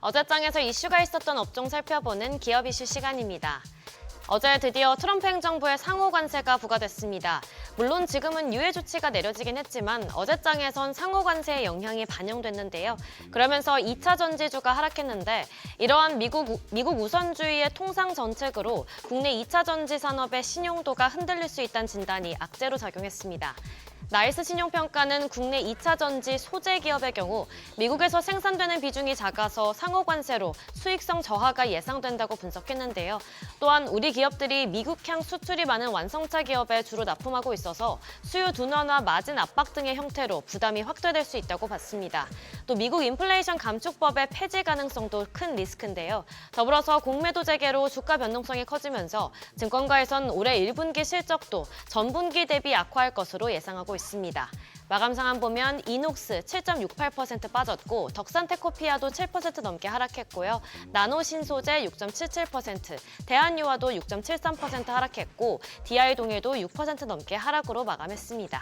어제장에서 이슈가 있었던 업종 살펴보는 기업 이슈 시간입니다. 어제 드디어 트럼프 행정부의 상호 관세가 부과됐습니다. 물론 지금은 유예 조치가 내려지긴 했지만 어제장에선 상호 관세의 영향이 반영됐는데요. 그러면서 2차 전지주가 하락했는데 이러한 미국 우선주의의 통상 정책으로 국내 2차 전지 산업의 신용도가 흔들릴 수 있다는 진단이 악재로 작용했습니다. 나이스 신용평가는 국내 2차 전지 소재 기업의 경우 미국에서 생산되는 비중이 작아서 상호 관세로 수익성 저하가 예상된다고 분석했는데요. 또한 우리 기업들이 미국향 수출이 많은 완성차 기업에 주로 납품하고 있어서 수요 둔화나 마진 압박 등의 형태로 부담이 확대될 수 있다고 봤습니다. 또 미국 인플레이션 감축법의 폐지 가능성도 큰 리스크인데요. 더불어서 공매도 재개로 주가 변동성이 커지면서 증권가에선 올해 1분기 실적도 전분기 대비 악화할 것으로 예상하고 있습니다. 마감 상황 보면 이녹스 7.68% 빠졌고 덕산테코피아도 7% 넘게 하락했고요. 나노신소재 6.77%, 대한유화도 6.73% 하락했고 DI동일도 6% 넘게 하락으로 마감했습니다.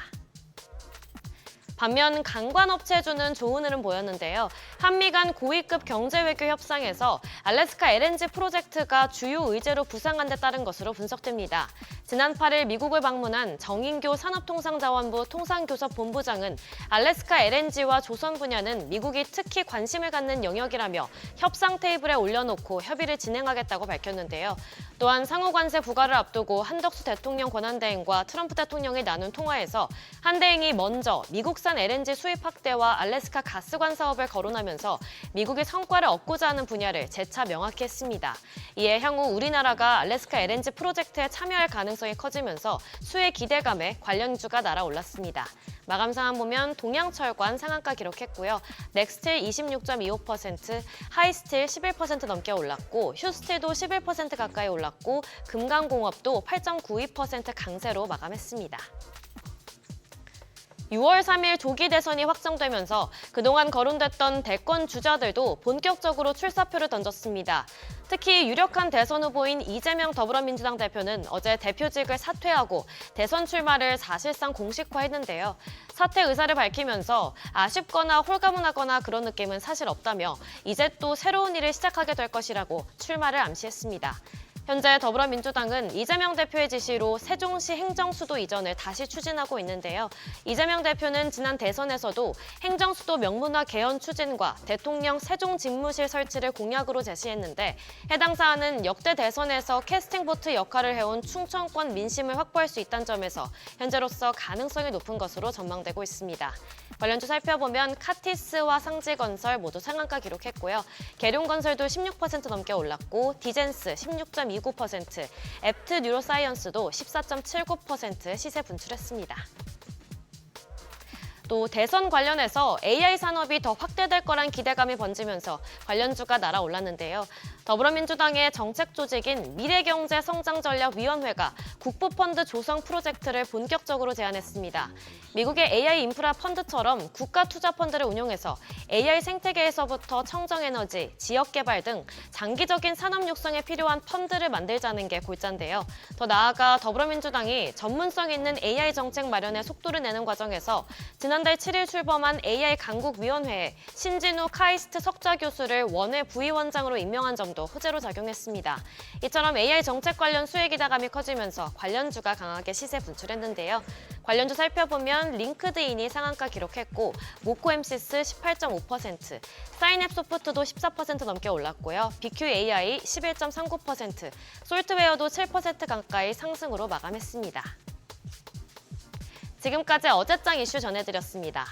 반면 관광업체주는 좋은 흐름 보였는데요. 한미 간 고위급 경제외교 협상에서 알래스카 LNG 프로젝트가 주요 의제로 부상한 데 따른 것으로 분석됩니다. 지난 8일 미국을 방문한 정인교 산업통상자원부 통상교섭본부장은 알래스카 LNG와 조선 분야는 미국이 특히 관심을 갖는 영역이라며 협상 테이블에 올려놓고 협의를 진행하겠다고 밝혔는데요. 또한 상호관세 부과를 앞두고 한덕수 대통령 권한대행과 트럼프 대통령이 나눈 통화에서 한 대행이 먼저 미국산 LNG 수입 확대와 알래스카 가스관 사업을 거론하면서 미국이 성과를 얻고자 하는 분야를 재차 명확히 했습니다. 이에 향후 우리나라가 알래스카 LNG 프로젝트에 참여할 가능성이 커지면서 수혜 기대감에 관련주가 날아올랐습니다. 마감 상황 보면 동양철관 상한가 기록했고요. 넥스틸 26.25%, 하이스틸 11% 넘게 올랐고 휴스틸도 11% 가까이 올랐고 금강공업도 8.92% 강세로 마감했습니다. 6월 3일 조기 대선이 확정되면서 그동안 거론됐던 대권 주자들도 본격적으로 출사표를 던졌습니다. 특히 유력한 대선 후보인 이재명 더불어민주당 대표는 어제 대표직을 사퇴하고 대선 출마를 사실상 공식화했는데요. 사퇴 의사를 밝히면서 아쉽거나 홀가분하거나 그런 느낌은 사실 없다며 이제 또 새로운 일을 시작하게 될 것이라고 출마를 암시했습니다. 현재 더불어민주당은 이재명 대표의 지시로 세종시 행정수도 이전을 다시 추진하고 있는데요. 이재명 대표는 지난 대선에서도 행정수도 명문화 개헌 추진과 대통령 세종집무실 설치를 공약으로 제시했는데 해당 사안은 역대 대선에서 캐스팅보트 역할을 해온 충청권 민심을 확보할 수 있다는 점에서 현재로서 가능성이 높은 것으로 전망되고 있습니다. 관련주 살펴보면 카티스와 상지건설 모두 상한가 기록했고요. 계룡건설도 16% 넘게 올랐고 디젠스 16.29%, 앱트 뉴로사이언스도 14.79% 시세 분출했습니다. 또 대선 관련해서 AI 산업이 더 확대될 거란 기대감이 번지면서 관련주가 날아올랐는데요. 더불어민주당의 정책 조직인 미래경제성장전략위원회가 국부펀드 조성 프로젝트를 본격적으로 제안했습니다. 미국의 AI 인프라 펀드처럼 국가 투자 펀드를 운용해서 AI 생태계에서부터 청정에너지, 지역개발 등 장기적인 산업 육성에 필요한 펀드를 만들자는 게 골자인데요. 더 나아가 더불어민주당이 전문성 있는 AI 정책 마련에 속도를 내는 과정에서 지난달 7일 출범한 AI 강국위원회에 신진우 카이스트 석좌 교수를 원외 부위원장으로 임명한 점도 호재로 작용했습니다. 이처럼 AI 정책 관련 수혜 기대감이 커지면서 관련주가 강하게 시세 분출했는데요. 관련주 살펴보면 링크드인이 상한가 기록했고 모코엠시스 18.5%, 사인앱소프트도 14% 넘게 올랐고요. BQAI 11.39%, 솔트웨어도 7% 가까이 상승으로 마감했습니다. 지금까지 어제장 이슈 전해드렸습니다.